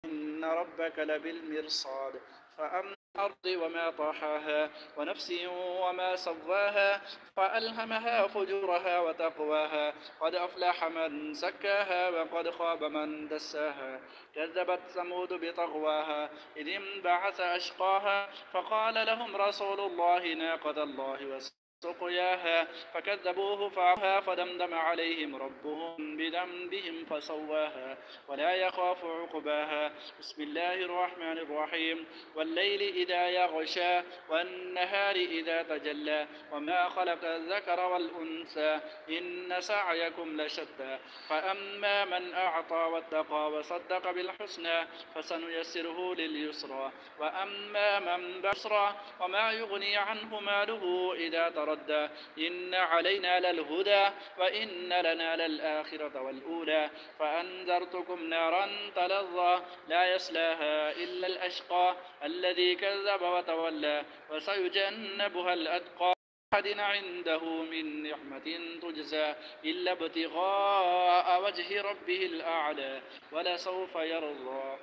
إن ربك لبالمرصاد فأما الأرض وما طحاها ونفس وما سواها فألهمها فجورها وتقواها قد أفلح من زكاها وقد خاب من دساها كذبت ثمود بطغواها إذ انبعث أشقاها فقال لهم رسول الله ناقة الله سقياها فكذبوه فعقروها فدمدم عليهم ربهم بذنبهم فسواها ولا يخاف عقباها بسم الله الرحمن الرحيم والليل إذا يغشى والنهار إذا تجلى وما خلق الذكر والأنثى إن سعيكم لشتى فأما من أعطى واتقى وصدق بالحسنى فسنيسره لليسرى وأما من بصر وما يغني عنه ماله إذا تردى إن علينا للهدى وإن لنا للآخرة والأولى فأنذرتكم نارا تلظى لا يصلاها إلا الأشقى الذي كذب وتولى وسيجنبها الأتقى أحد عنده من نعمة تجزى إلا ابتغاء وجه ربه الأعلى ولسوف يرضى